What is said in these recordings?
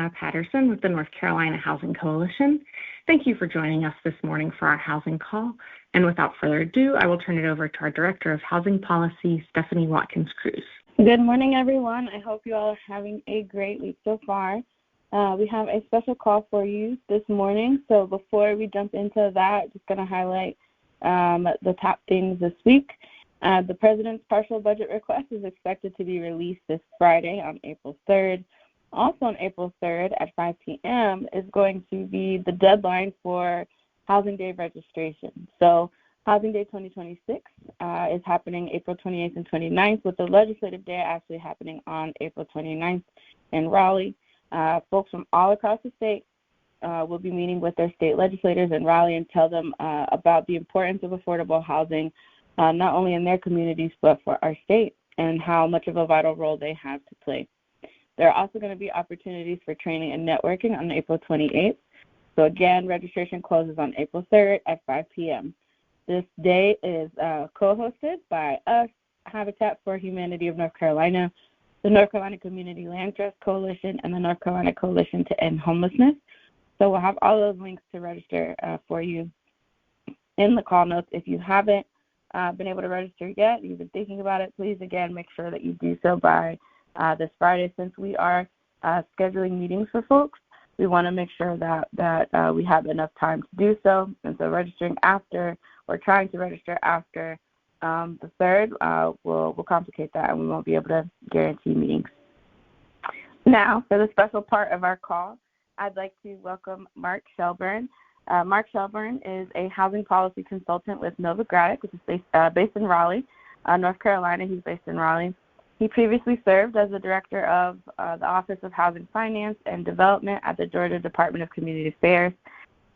Anna Patterson with the North Carolina Housing Coalition. Thank you for joining us this morning for our housing call. And without further ado, I will turn it over to our Director of Housing Policy, Stephanie Watkins-Cruz. Good morning, everyone. I hope you all are having a great week so far. We have a special call for you this morning. So before we jump into that, just going to highlight the top things this week. The President's partial budget request is expected to be released this Friday on April 3rd. Also on April 3rd at 5 p.m. is going to be the deadline for Housing Day registration. So Housing Day 2026 is happening April 28th and 29th, with the Legislative Day actually happening on April 29th in Raleigh. Folks from all across the state will be meeting with their state legislators in Raleigh and tell them about the importance of affordable housing, not only in their communities, but for our state, and how much of a vital role they have to play. There are also going to be opportunities for training and networking on April 28th. So again, registration closes on April 3rd at 5 p.m. This day is co-hosted by us, Habitat for Humanity of North Carolina, the North Carolina Community Land Trust Coalition, and the North Carolina Coalition to End Homelessness. So we'll have all those links to register for you in the call notes. If you haven't been able to register yet, you've been thinking about it, please, again, make sure that you do so by this Friday. Since we are scheduling meetings for folks, we want to make sure that we have enough time to do so. And so registering after, or trying to register after the 3rd will complicate that, and we won't be able to guarantee meetings. Now, for the special part of our call, I'd like to welcome Mark Shelburne. Mark Shelburne is a housing policy consultant with Novogradac, which is based in Raleigh, North Carolina. He's based in Raleigh. He previously served as the director of the Office of Housing Finance and Development at the Georgia Department of Community Affairs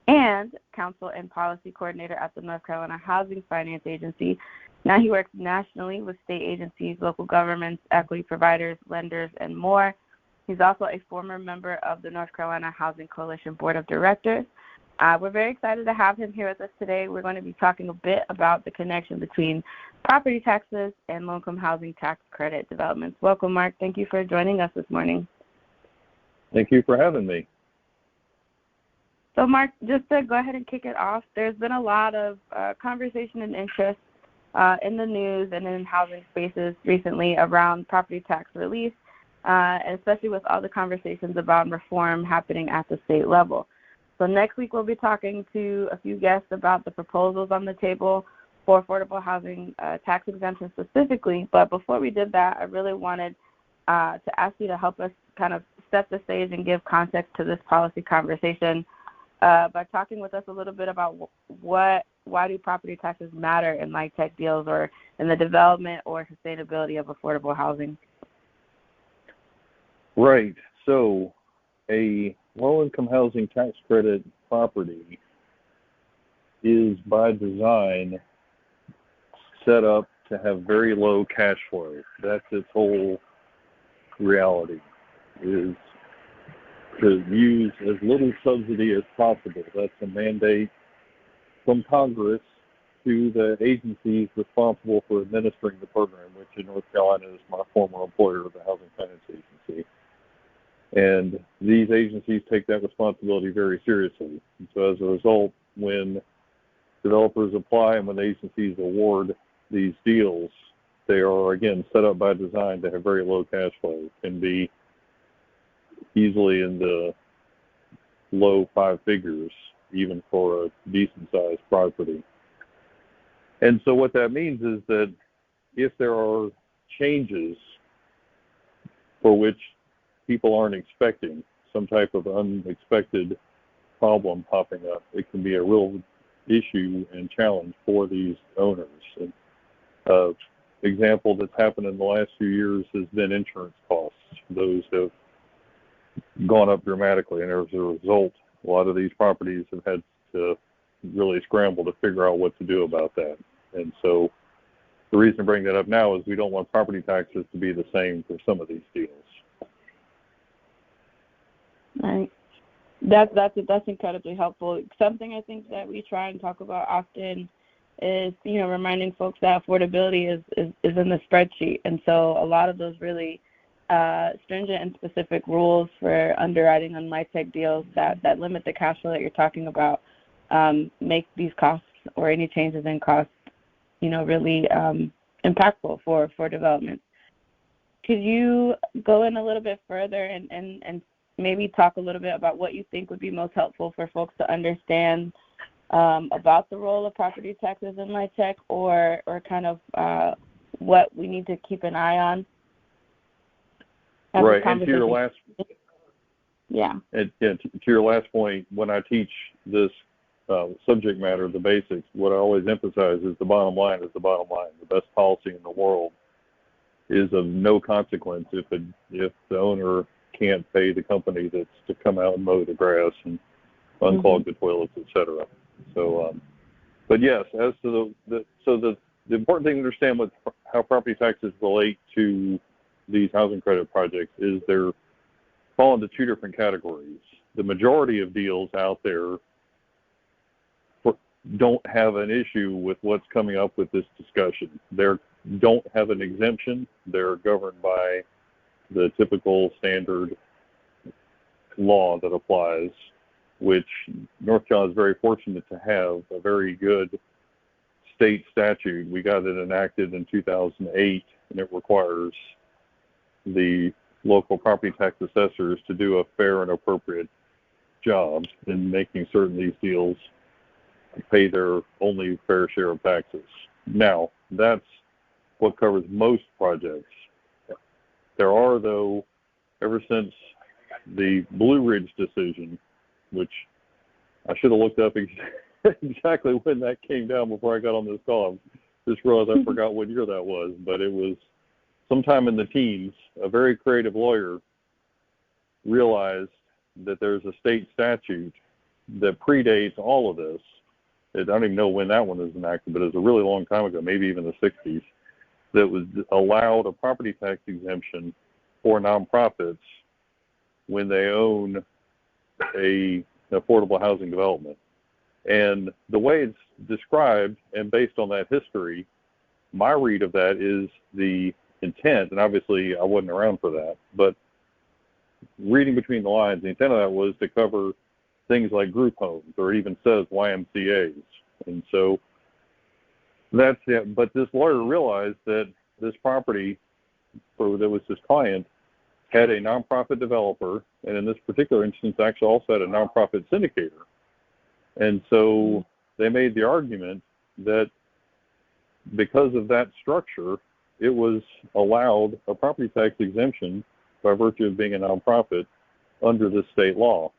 and counsel and policy coordinator at the North Carolina Housing Finance Agency. Now he works nationally with state agencies, local governments, equity providers, lenders, and more. He's also a former member of the North Carolina Housing Coalition Board of Directors. We're very excited to have him here with us today. We're going to be talking a bit about the connection between property taxes and low-income housing tax credit developments. Welcome, Mark. Thank you for joining us this morning. Thank you for having me. So, Mark, just to go ahead and kick it off, there's been a lot of conversation and interest in the news and in housing spaces recently around property tax relief, and especially with all the conversations about reform happening at the state level. So next week we'll be talking to a few guests about the proposals on the table for affordable housing tax exemption specifically. But before we did that, I really wanted to ask you to help us kind of set the stage and give context to this policy conversation by talking with us a little bit about why do property taxes matter in LIHTC deals or in the development or sustainability of affordable housing. Right. So a low-income housing tax credit property is by design set up to have very low cash flow. That's its whole reality, is to use as little subsidy as possible. That's a mandate from Congress to the agencies responsible for administering the program, which in North Carolina is my former employer, the Housing Finance Agency. And these agencies take that responsibility very seriously. And so as a result, when developers apply and when agencies award these deals, they are, again, set up by design to have very low cash flow, can be easily in the low 5 figures, even for a decent-sized property. And so what that means is that if there are changes for which people aren't expecting, some type of unexpected problem popping up, it can be a real issue and challenge for these owners. An example that's happened in the last few years has been insurance costs. Those have gone up dramatically, and as a result, a lot of these properties have had to really scramble to figure out what to do about that. And so the reason to bring that up now is we don't want property taxes to be the same for some of these deals. Right. That's incredibly helpful. Something I think that we try and talk about often is, reminding folks that affordability is in the spreadsheet. And so a lot of those really stringent and specific rules for underwriting on MITEC deals that limit the cash flow that you're talking about, make these costs or any changes in costs, really impactful for development. Could you go in a little bit further and maybe talk a little bit about what you think would be most helpful for folks to understand about the role of property taxes in MITEC, or kind of what we need to keep an eye on? Right, and to your last, to your last point, when I teach this subject matter, the basics, what I always emphasize is the bottom line is the bottom line. The best policy in the world is of no consequence if the owner can't pay the company that's to come out and mow the grass and unclog the toilets, etc. So, but yes, as to the important thing to understand with how property taxes relate to these housing credit projects is they're fall into two different categories. The majority of deals out there don't have an issue with what's coming up with this discussion. They don't have an exemption. They're governed by the typical standard law that applies, which North Carolina is very fortunate to have a very good state statute. We got it enacted in 2008, and it requires the local property tax assessors to do a fair and appropriate job in making certain these deals pay their only fair share of taxes. Now, that's what covers most projects. There are, though, ever since the Blue Ridge decision, which I should have looked up exactly when that came down before I got on this call. I just realized I forgot what year that was, but it was sometime in the teens. A very creative lawyer realized that there's a state statute that predates all of this. I don't even know when that one was enacted, but it was a really long time ago, maybe even the 60s, that was allowed a property tax exemption for nonprofits when they own an affordable housing development. And the way it's described, and based on that history, my read of that is the intent, and obviously I wasn't around for that, but reading between the lines, the intent of that was to cover things like group homes, or it even says YMCAs. And so that's it. But this lawyer realized that this property that was his client had a nonprofit developer, and in this particular instance actually also had a nonprofit syndicator. And so they made the argument that because of that structure, it was allowed a property tax exemption by virtue of being a nonprofit under this state law.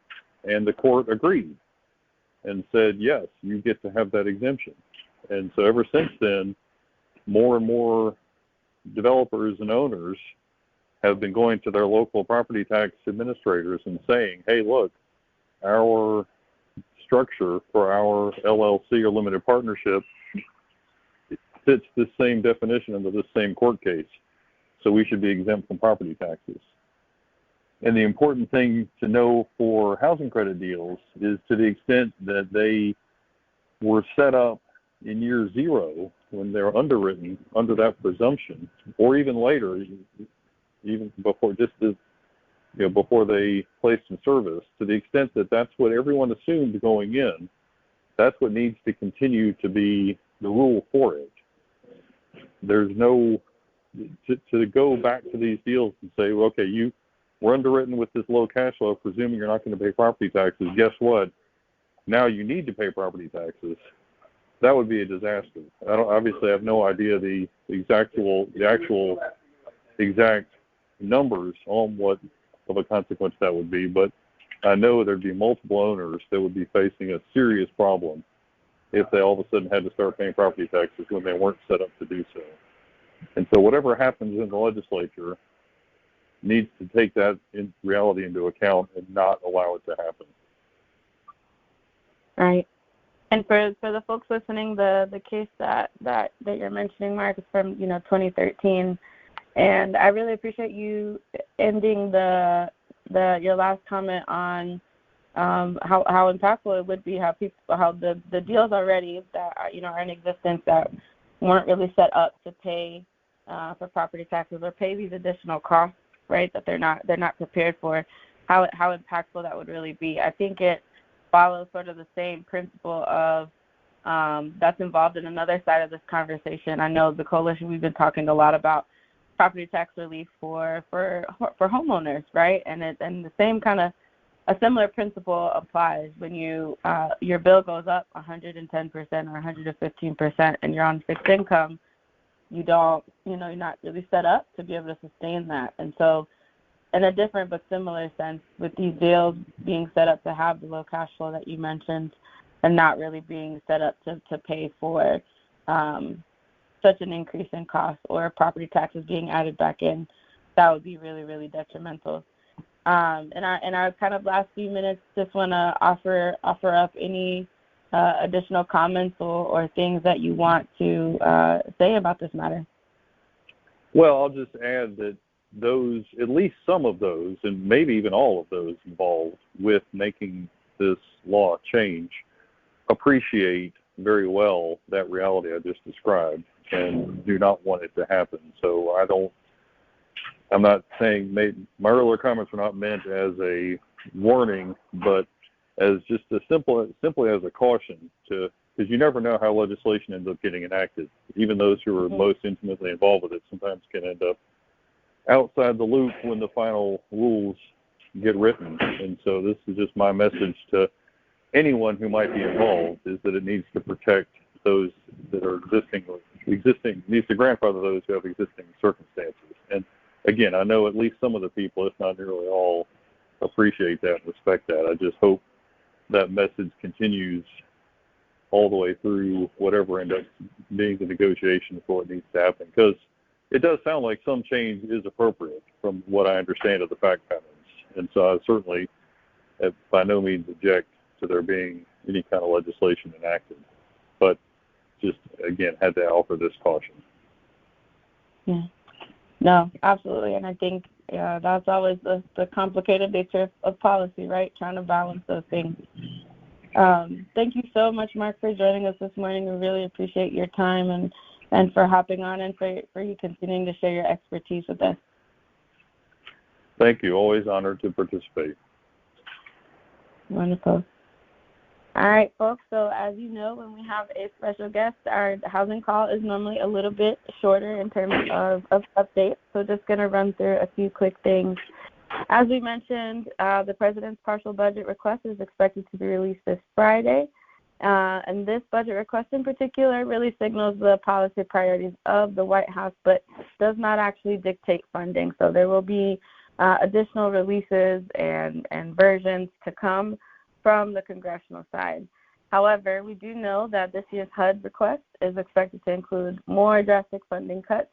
And the court agreed and said, yes, you get to have that exemption. And so ever since then, more and more developers and owners have been going to their local property tax administrators and saying, hey, look, our structure for our LLC or limited partnership fits this same definition under this same court case, so we should be exempt from property taxes. And the important thing to know for housing credit deals is to the extent that they were set up in year zero when they're underwritten under that presumption, or even later, even before before they placed in service, to the extent that that's what everyone assumed going in, that's what needs to continue to be the rule for it. There's no to go back to these deals and say, well, okay, we're underwritten with this low cash flow, presuming you're not going to pay property taxes. Guess what? Now you need to pay property taxes. That would be a disaster. Obviously, I have no idea the actual exact numbers on what of a consequence that would be, but I know there'd be multiple owners that would be facing a serious problem if they all of a sudden had to start paying property taxes when they weren't set up to do so. And so whatever happens in the legislature needs to take that in reality into account and not allow it to happen. Right. And for the folks listening, the case that you're mentioning, Mark, is from 2013, and I really appreciate you ending your last comment on how impactful it would be, how the deals already that are in existence that weren't really set up to pay for property taxes or pay these additional costs right, that they're not prepared for, how impactful that would really be. I think it follows sort of the same principle of that's involved in another side of this conversation. I know the coalition, we've been talking a lot about property tax relief for homeowners, right? And the same kind of a similar principle applies when you your bill goes up 110% or 115%, and you're on fixed income. You're not really set up to be able to sustain that. And so, in a different but similar sense, with these deals being set up to have the low cash flow that you mentioned, and not really being set up to pay for such an increase in cost or property taxes being added back in, that would be really, really detrimental. In our kind of last few minutes, just want to offer up any additional comments or things that you want to say about this matter. Well, I'll just add that those, at least some of those, and maybe even all of those involved with making this law change, appreciate very well that reality I just described and do not want it to happen. So I'm not saying, my earlier comments were not meant as a warning, but as just simply as a caution, because you never know how legislation ends up getting enacted. Even those who are most intimately involved with it sometimes can end up outside the loop when the final rules get written. And so this is just my message to anyone who might be involved, is that it needs to protect those that are existing, needs to grandfather those who have existing circumstances. And again, I know at least some of the people, if not nearly all, appreciate that and respect that. I just hope that message continues all the way through whatever ends up being the negotiations for what needs to happen, because it does sound like some change is appropriate from what I understand of the fact patterns. And so I certainly by no means object to there being any kind of legislation enacted, but just, again, had to offer this caution. Yeah. No, absolutely. And I think that's always the complicated nature of policy, right? Trying to balance those things. Thank you so much, Mark, for joining us this morning. We really appreciate your time and for hopping on and for you continuing to share your expertise with us. Thank you. Always honored to participate. Wonderful. All right, folks. So as you know, when we have a special guest, our housing call is normally a little bit shorter in terms of updates. So just going to run through a few quick things. As we mentioned, the President's partial budget request is expected to be released this Friday. And this budget request in particular really signals the policy priorities of the White House, but does not actually dictate funding. So there will be additional releases and versions to come from the congressional side. However, we do know that this year's HUD request is expected to include more drastic funding cuts,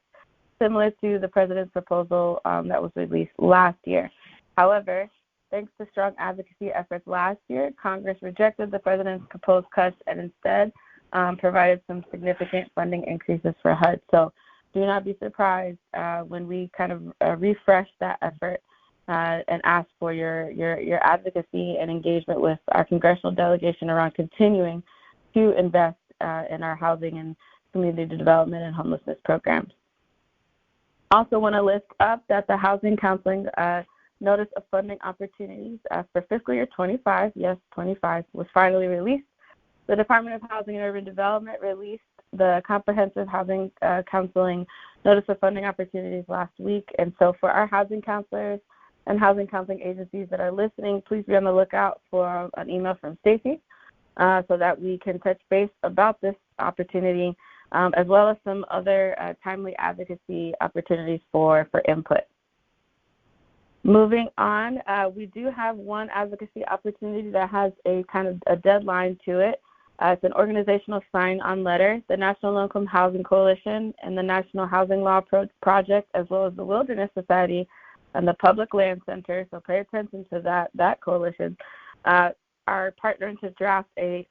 similar to the President's proposal that was released last year. However, thanks to strong advocacy efforts last year, Congress rejected the President's proposed cuts and instead provided some significant funding increases for HUD. So do not be surprised when we kind of refresh that effort and ask for your advocacy and engagement with our congressional delegation around continuing to invest in our housing and community development and homelessness programs. Also want to list up that the Housing Counseling Notice of Funding Opportunities for fiscal year 25, yes, 25, was finally released. The Department of Housing and Urban Development released the Comprehensive Housing Counseling Notice of Funding Opportunities last week. And so for our housing counselors and housing counseling agencies that are listening, please be on the lookout for an email from Stacy so that we can touch base about this opportunity, as well as some other timely advocacy opportunities for input. Moving on, we do have one advocacy opportunity that has a kind of a deadline to it. It's an organizational sign-on letter. The National Low-Income Housing Coalition and the National Housing Law Project, as well as the Wilderness Society and the Public Land Center, so pay attention to that coalition, are partnering to draft a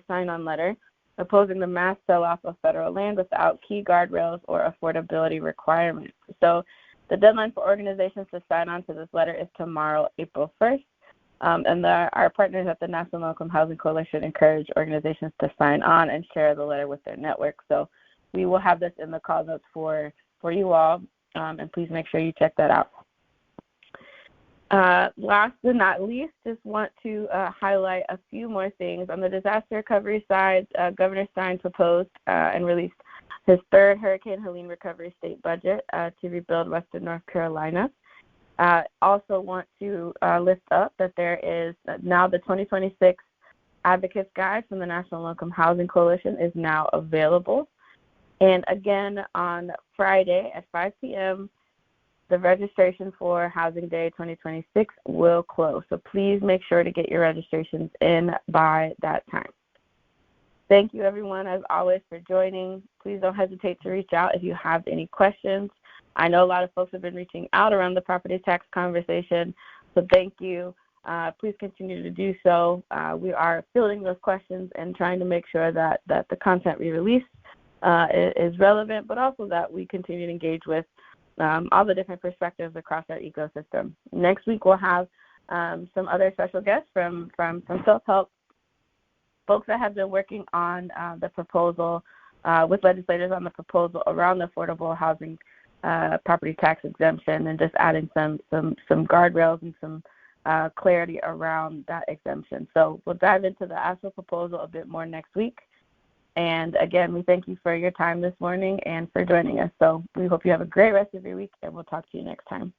sign-on letter opposing the mass sell-off of federal land without key guardrails or affordability requirements. So the deadline for organizations to sign on to this letter is tomorrow, April 1st. And our partners at the National Low-Income Housing Coalition encourage organizations to sign on and share the letter with their network. So we will have this in the call notes for you all. and please make sure you check that out. Last but not least, just want to highlight a few more things. On the disaster recovery side, Governor Stein proposed and released his third Hurricane Helene recovery state budget to rebuild Western North Carolina. Also want to lift up that there is now the 2026 Advocates Guide from the National Low Income Housing Coalition is now available. And again, on Friday at 5 p.m., the registration for Housing Day 2026 will close. So please make sure to get your registrations in by that time. Thank you, everyone, as always, for joining. Please don't hesitate to reach out if you have any questions. I know a lot of folks have been reaching out around the property tax conversation, so thank you. Please continue to do so. We are fielding those questions and trying to make sure that the content we release is relevant, but also that we continue to engage with all the different perspectives across our ecosystem. Next week, we'll have some other special guests from self-help folks that have been working on the proposal with legislators on the proposal around the affordable housing property tax exemption, and just adding some guardrails and some clarity around that exemption. So we'll dive into the actual proposal a bit more next week. And again, we thank you for your time this morning and for joining us. So we hope you have a great rest of your week, and we'll talk to you next time.